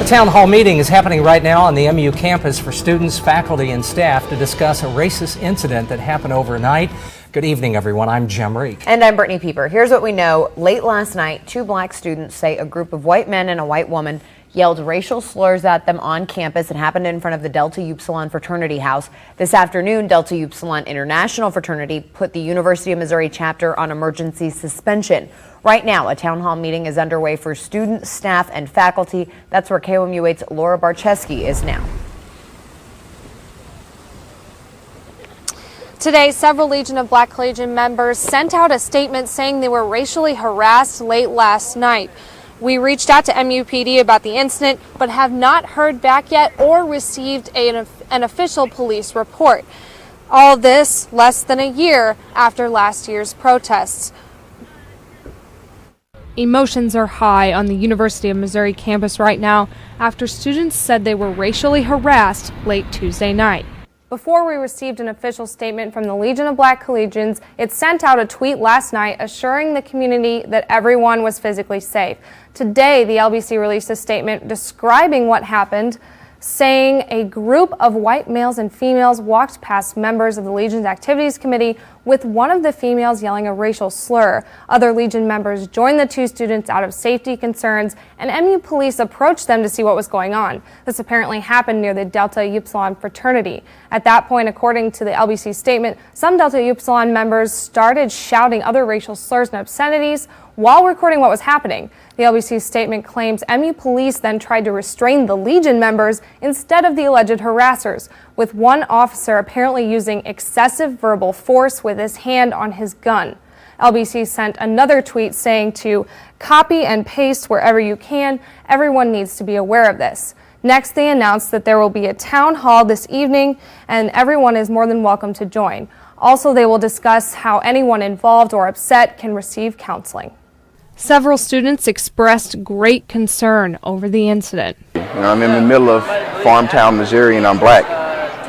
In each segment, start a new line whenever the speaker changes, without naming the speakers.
A town hall meeting is happening right now on the MU campus for students, faculty, and staff to discuss a racist incident that happened overnight. Good evening, everyone. I'm Jem Reek.
And I'm Brittany Pieper. Here's what we know. Late last night, two black students say a group of white men and a white woman yelled racial slurs at them on campus. It happened in front of the Delta Upsilon fraternity house. This afternoon, Delta Upsilon International Fraternity put the University of Missouri chapter on emergency suspension. Right now, a town hall meeting is underway for students, staff, and faculty. That's where KOMU8's Laura Barczewski is now.
Today, several Legion of Black Legion members sent out a statement saying they were racially harassed late last night. We reached out to MUPD about the incident, but have not heard back yet or received an official police report. All this less than a year after last year's protests. Emotions are high on the University of Missouri campus right now after students said they were racially harassed late Tuesday night. Before we received an official statement from the Legion of Black Collegians, it sent out a tweet last night assuring the community that everyone was physically safe. Today, the LBC released a statement describing what happened, saying a group of white males and females walked past members of the Legion's Activities Committee, with one of the females yelling a racial slur. Other Legion members joined the two students out of safety concerns, and MU police approached them to see what was going on. This apparently happened near the Delta Upsilon fraternity. At that point, according to the LBC statement, some Delta Upsilon members started shouting other racial slurs and obscenities while recording what was happening. The LBC statement claims MU police then tried to restrain the Legion members instead of the alleged harassers, with one officer apparently using excessive verbal force with his hand on his gun. LBC sent another tweet saying to copy and paste wherever you can. Everyone needs to be aware of this. Next, they announced that there will be a town hall this evening and everyone is more than welcome to join. Also, they will discuss how anyone involved or upset can receive counseling. Several students expressed great concern over the incident.
I'm in the middle of Farmtown, Missouri, and I'm black.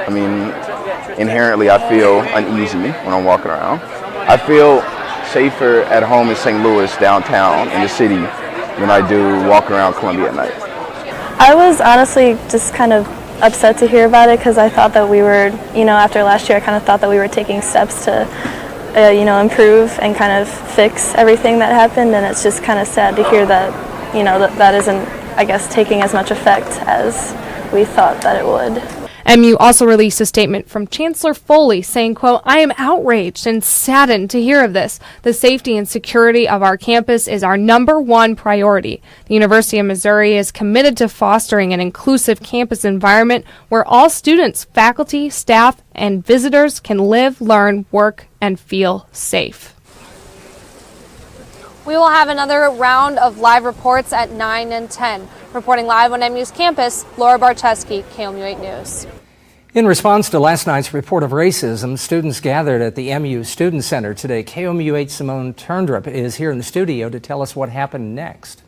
I mean, inherently I feel uneasy when I'm walking around. I feel safer at home in St. Louis, downtown, in the city, than I do walking around Columbia at night.
I was honestly just kind of upset to hear about it because I thought that we were, after last year, I kind of thought that we were taking steps to improve and kind of fix everything that happened, and it's just kind of sad to hear that, that isn't, I guess, taking as much effect as we thought that it would.
MU also released a statement from Chancellor Foley saying, quote, "I am outraged and saddened to hear of this. The safety and security of our campus is our #1 priority. The University of Missouri is committed to fostering an inclusive campus environment where all students, faculty, staff, and visitors can live, learn, work, and feel safe." We will have another round of live reports at 9 and 10. Reporting live on MU's campus, Laura Barczewski, KOMU8 News.
In response to last night's report of racism, students gathered at the MU Student Center today. KOMU8 Simone Turndrup is here in the studio to tell us what happened next.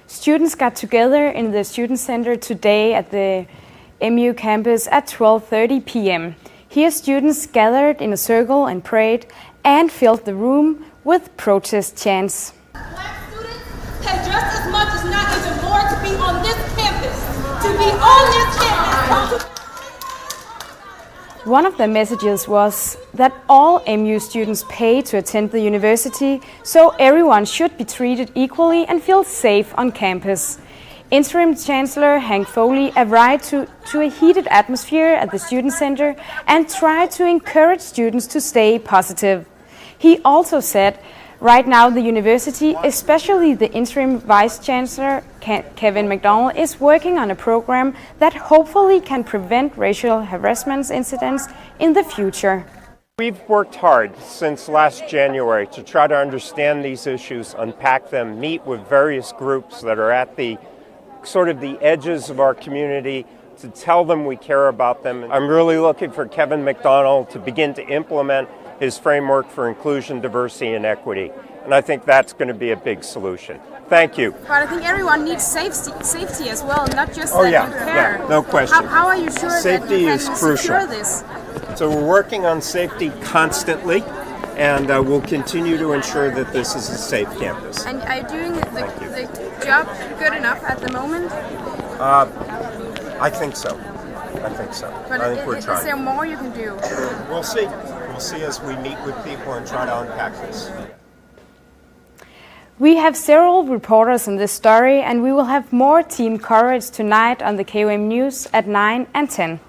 Students got together in the Student Center today at the MU campus at 12:30 p.m. Here, students gathered in a circle and prayed and filled the room with protest chants.
Black students have just as much, as not even more, to be on this campus. To be on this campus.
One of the messages was that all MU students pay to attend the university, so everyone should be treated equally and feel safe on campus. Interim Chancellor Hank Foley arrived to a heated atmosphere at the Student Center and tried to encourage students to stay positive. He also said, right now the university, especially the interim Vice Chancellor Kevin McDonald, is working on a program that hopefully can prevent racial harassment incidents in the future.
We've worked hard since last January to try to understand these issues, unpack them, meet with various groups that are at the edges of our community to tell them we care about them. I'm really looking for Kevin McDonald to begin to implement his framework for inclusion, diversity, and equity. And I think that's going to be a big solution. Thank you.
But I think everyone needs safety as well, not just
care.
Yeah,
no question.
How are you sure
safety
that you
is
can
crucial.
secure this?
So we're working on safety constantly, and we'll continue to ensure that this is a safe campus.
And are you doing the job good enough at the moment?
I think so. I think so.
But
I think we're
is there
trying.
more you can do?
We'll see. We'll see as we meet with people and try to unpack this.
We have several reporters on this story, and we will have more team coverage tonight on the KOM News at 9 and 10.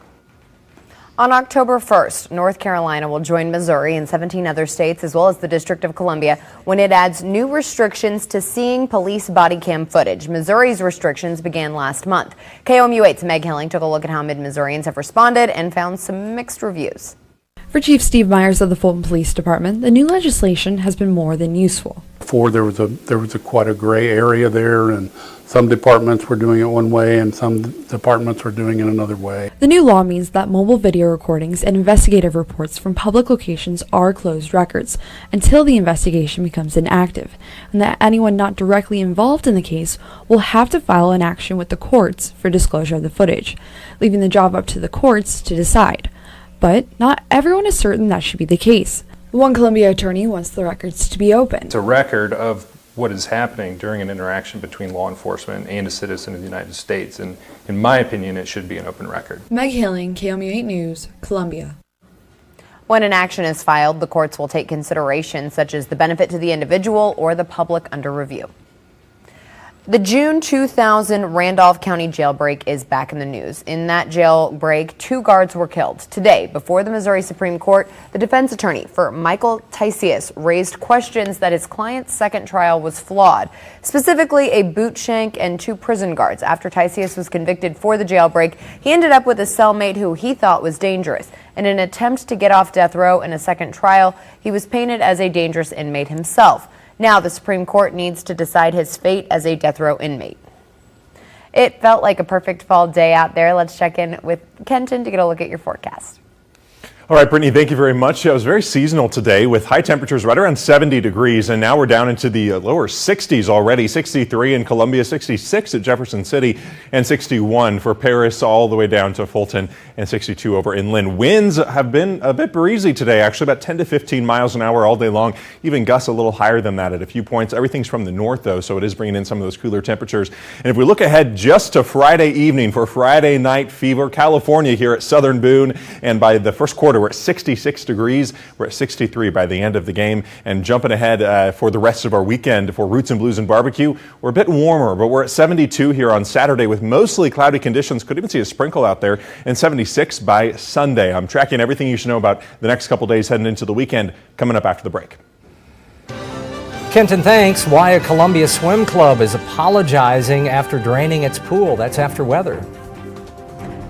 On October 1st, North Carolina will join Missouri and 17 other states, as well as the District of Columbia, when it adds new restrictions to seeing police body cam footage. Missouri's restrictions began last month. KOMU8's Meg Hilling took a look at how Mid-Missourians have responded and found some mixed reviews.
For Chief Steve Myers of the Fulton Police Department, the new legislation has been more than useful.
Before there was quite a gray area there, and some departments were doing it one way and some departments were doing it another way.
The new law means that mobile video recordings and investigative reports from public locations are closed records until the investigation becomes inactive, and that anyone not directly involved in the case will have to file an action with the courts for disclosure of the footage, leaving the job up to the courts to decide. But not everyone is certain that should be the case. One Columbia attorney wants the records to be open.
It's a record of what is happening during an interaction between law enforcement and a citizen of the United States, and in my opinion, it should be an open record.
Meg Hilling, KOMU8 News, Columbia.
When an action is filed, the courts will take considerations such as the benefit to the individual or the public under review. The June 2000 Randolph County jailbreak is back in the news. In that jailbreak, 2 guards were killed. Today, before the Missouri Supreme Court, the defense attorney for Michael Tysius raised questions that his client's second trial was flawed, specifically a boot shank and 2 prison guards. After Tysius was convicted for the jailbreak, he ended up with a cellmate who he thought was dangerous. In an attempt to get off death row in a second trial, he was painted as a dangerous inmate himself. Now the Supreme Court needs to decide his fate as a death row inmate. It felt like a perfect fall day out there. Let's check in with Kenton to get a look at your forecast.
All right, Brittany, thank you very much. It was very seasonal today with high temperatures right around 70 degrees, and now we're down into the lower 60s already. 63 in Columbia, 66 at Jefferson City, and 61 for Paris all the way down to Fulton, and 62 over inland. Winds have been a bit breezy today, actually about 10 to 15 miles an hour all day long. Even gusts a little higher than that at a few points. Everything's from the north, though, so it is bringing in some of those cooler temperatures. And if we look ahead just to Friday evening for Friday Night Fever, California here at Southern Boone, and by the first quarter, we're at 66 degrees. We're at 63 by the end of the game. And jumping ahead for the rest of our weekend for Roots and Blues and Barbecue, we're a bit warmer, but we're at 72 here on Saturday with mostly cloudy conditions. Could even see a sprinkle out there, and 76 by Sunday. I'm tracking everything you should know about the next couple days heading into the weekend coming up after the break.
Kenton, thanks. Why a Columbia Swim Club is apologizing after draining its pool. That's after weather.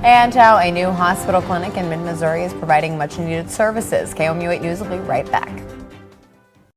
And how a new hospital clinic in Mid-Missouri is providing much-needed services. KOMU8 News will be right back.